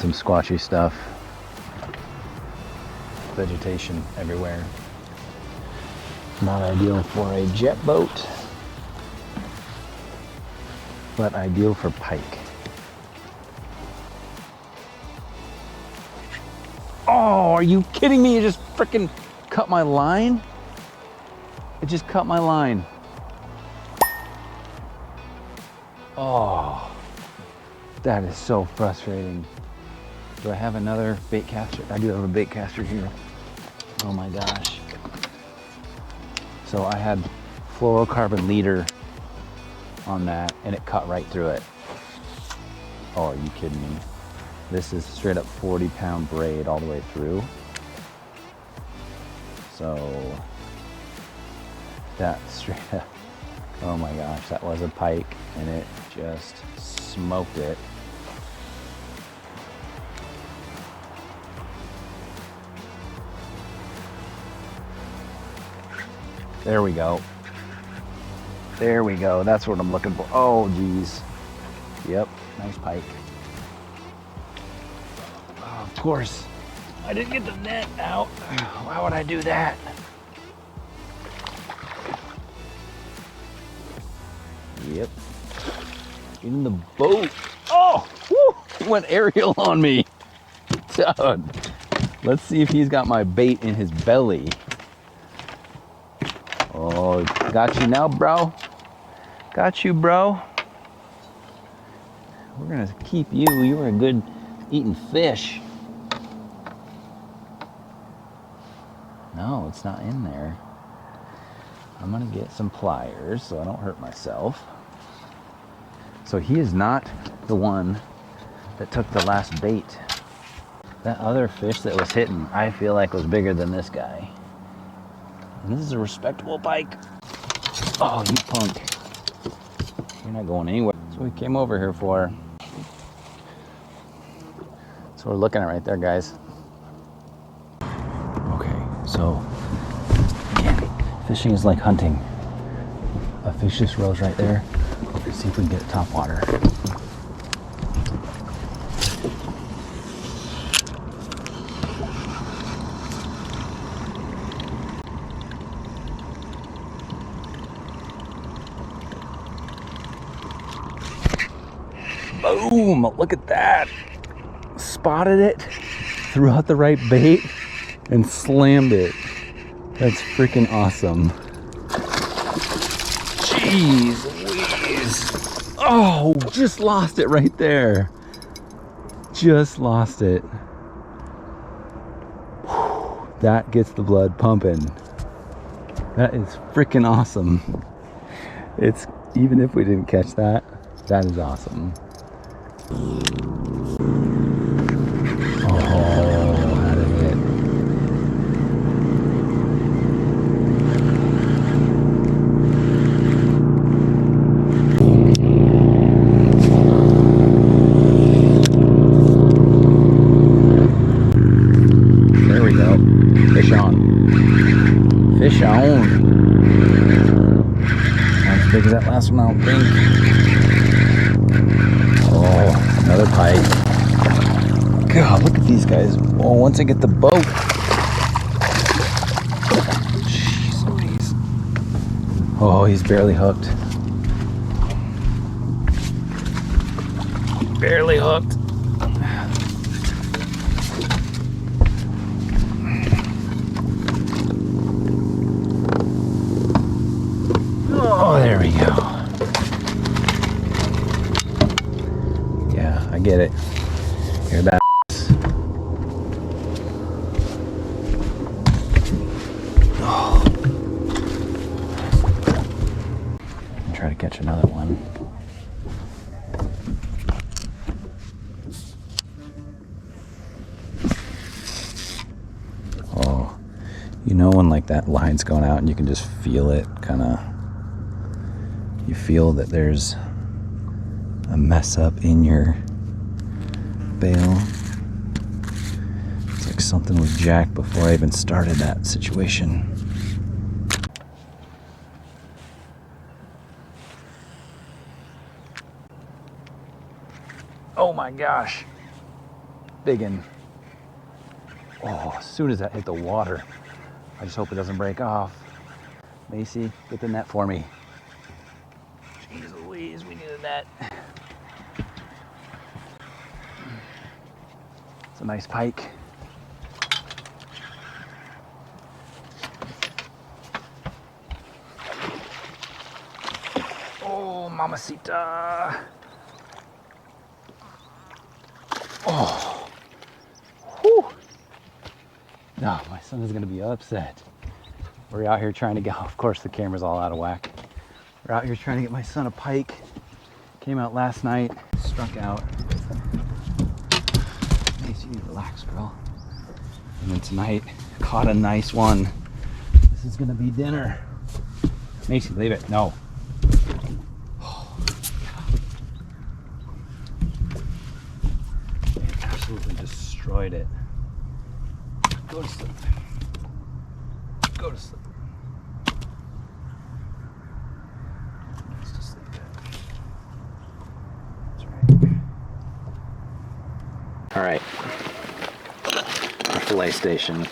some squashy stuff. Vegetation everywhere. Not ideal for a jet boat, but ideal for pike. Oh, are you kidding me? You just freaking cut my line? It just cut my line. Oh, that is so frustrating. Do I have another bait caster? I do have a bait caster here. Oh my gosh. So I had fluorocarbon leader on that and it cut right through it. Oh, are you kidding me? This is straight up 40-pound braid all the way through. So that straight up, oh my gosh, that was a pike and it just smoked it. There we go. There we go. That's what I'm looking for. Oh, geez. Yep, nice pike. Oh, of course, I didn't get the net out. Why would I do that? Yep. In the boat. Oh, whoo, he went aerial on me. Dude. Let's see if he's got my bait in his belly. Oh, got you now, bro. Got you, bro. We're gonna keep you. You were a good eating fish. No, it's not in there. I'm gonna get some pliers so I don't hurt myself. So he is not the one that took the last bait. That other fish that was hitting, I feel like was bigger than this guy. And this is a respectable pike. Oh, you punk. You're not going anywhere. That's what we came over here for. That's what we're looking at right there, guys. Okay, so again, fishing is like hunting. A fish just rose right there. Let's see if we can get it top water. Boom, look at that. Spotted it, threw out the right bait, and slammed it. That's freaking awesome. Jeez Louise. Oh, just lost it right there. Just lost it. Whew, that gets the blood pumping. That is freaking awesome. It's, even if we didn't catch that, that is awesome. Oh, how did it hit? There we go. Fish on. Fish on. Not as big as that last one, I don't think. Another pike. God, look at these guys. Oh, once I get the boat. Jeez Louise. Oh, he's barely hooked. Barely hooked. Oh, there we go. I get it. You're that. Oh. Try to catch another one. Oh, you know when like that line's going out and you can just feel it, kind of. You feel that there's a mess up in your bail. It's like something was jacked before I even started that situation. Oh my gosh. big one. Oh, as soon as that hit the water, I just hope it doesn't break off. Macy, get the net for me. Jeez Louise, we needed that. It's a nice pike. Oh, mamacita. Oh. Whew. No, my son is gonna be upset. We're out here trying to get, of course the camera's all out of whack. We're out here trying to get my son a pike. Came out last night, struck out. Macy, you relax, girl. And then tonight, caught a nice one. This is gonna be dinner. Macy, leave it, no. Oh, they absolutely destroyed it. Go to sleep. Go to sleep. Let's just sleep. That's right. All right. Our fillet station.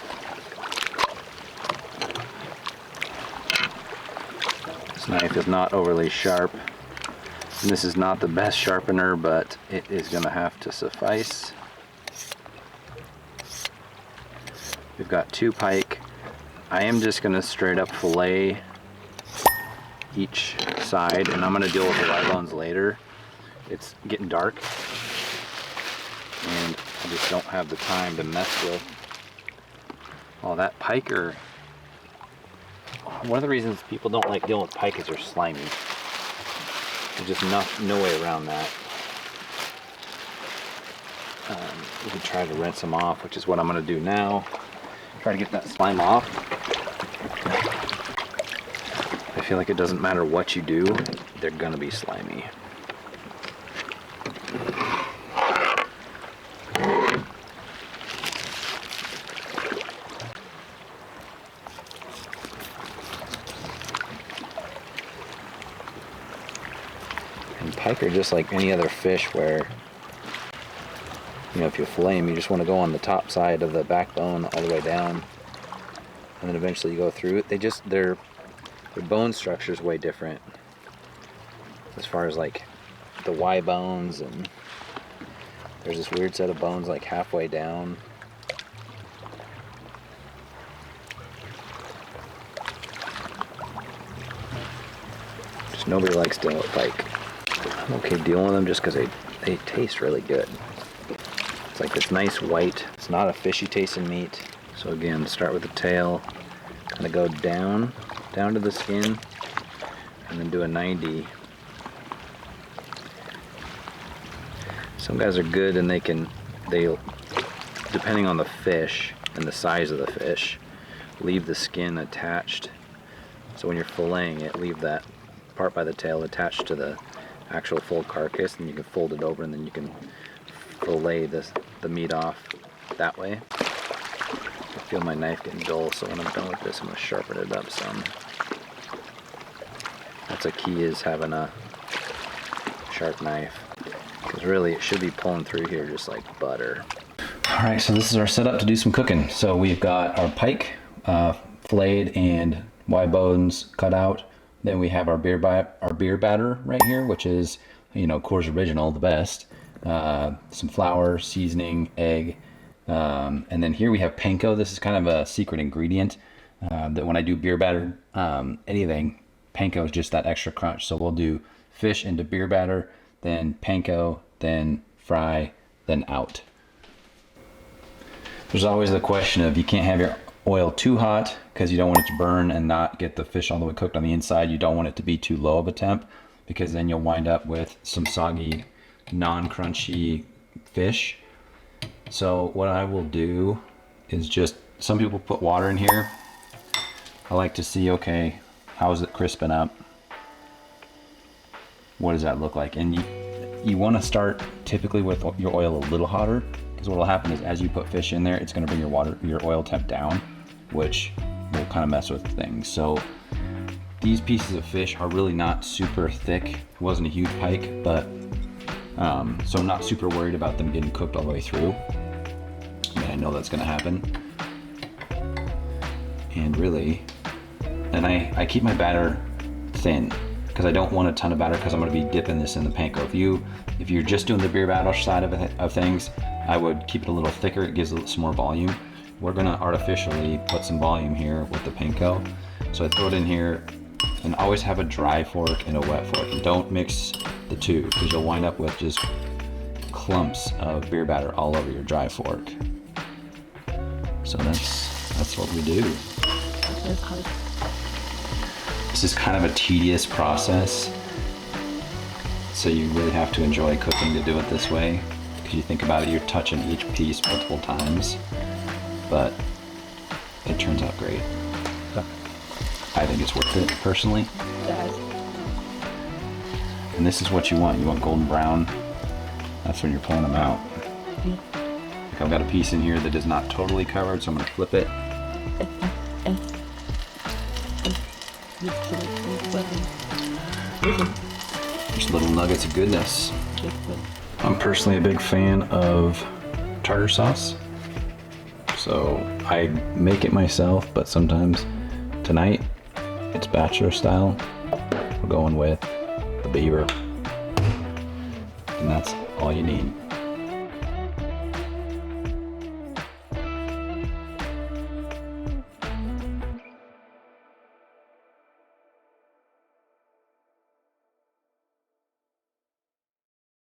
This knife is not overly sharp. And this is not the best sharpener, but it is going to have to suffice. We've got 2 pike. I am just going to straight up fillet each side, and I'm going to deal with the Y bones later. It's getting dark, and I just don't have the time to mess with all that piker. One of the reasons people don't like dealing with pike is they're slimy. There's just no way around that. You can try to rinse them off, which is what I'm going to do now. Try to get that slime off. I feel like it doesn't matter what you do, they're going to be slimy. And pike are just like any other fish where, you know, if you fillet them, you just want to go on the top side of the backbone all the way down, and then eventually you go through it. Their bone structure is way different as far as like the Y bones, and there's this weird set of bones like halfway down. Just nobody likes dealing with pike. I'm okay dealing with them just because they taste really good. It's like this nice white, it's not a fishy tasting meat. So again, start with the tail, kind of go down to the skin, and then do a 90. Some guys are good and they'll, depending on the fish and the size of the fish, leave the skin attached. So when you're filleting it, leave that part by the tail attached to the actual full carcass, and you can fold it over, and then you can fillet the meat off that way. I feel my knife getting dull, so when I'm done with this, I'm going to sharpen it up some. That's a key, is having a sharp knife, because really it should be pulling through here just like butter. Alright, so this is our setup to do some cooking. So we've got our pike filleted and Y bones cut out. Then we have our beer batter right here, which is, you know, Coors Original, the best. Some flour, seasoning, egg, and then here we have panko. This is kind of a secret ingredient that when I do beer batter, anything, panko is just that extra crunch. So we'll do fish into beer batter, then panko, then fry, then out. There's always the question of, you can't have your oil too hot because you don't want it to burn and not get the fish all the way cooked on the inside. You don't want it to be too low of a temp, because then you'll wind up with some soggy, non-crunchy fish. So what I will do is just, some people put water in here. I like to see, okay, how is it crisping up? What does that look like? And you want to start typically with your oil a little hotter, because what will happen is as you put fish in there, it's going to bring your oil temp down, which will kind of mess with things. So these pieces of fish are really not super thick. It wasn't a huge pike, but so I'm not super worried about them getting cooked all the way through. I know that's gonna happen. And really, and I keep my batter thin because I don't want a ton of batter because I'm gonna be dipping this in the panko. If you're just doing the beer battle side of things, I would keep it a little thicker. It gives some more volume. We're gonna artificially put some volume here with the panko. So I throw it in here, and always have a dry fork and a wet fork. And don't mix the two because you'll wind up with just clumps of beer batter all over your dry fork. So that's what we do. This is kind of a tedious process. So you really have to enjoy cooking to do it this way. Because you think about it, you're touching each piece multiple times, but it turns out great. I think it's worth it, personally. Yes. And this is what you want. You want golden brown. That's when you're pulling them out. Like I've got a piece in here that is not totally covered, so I'm gonna flip it. Just little nuggets of goodness. I'm personally a big fan of tartar sauce. So I make it myself, but sometimes tonight it's bachelor style. We're going with the beaver. And that's all you need.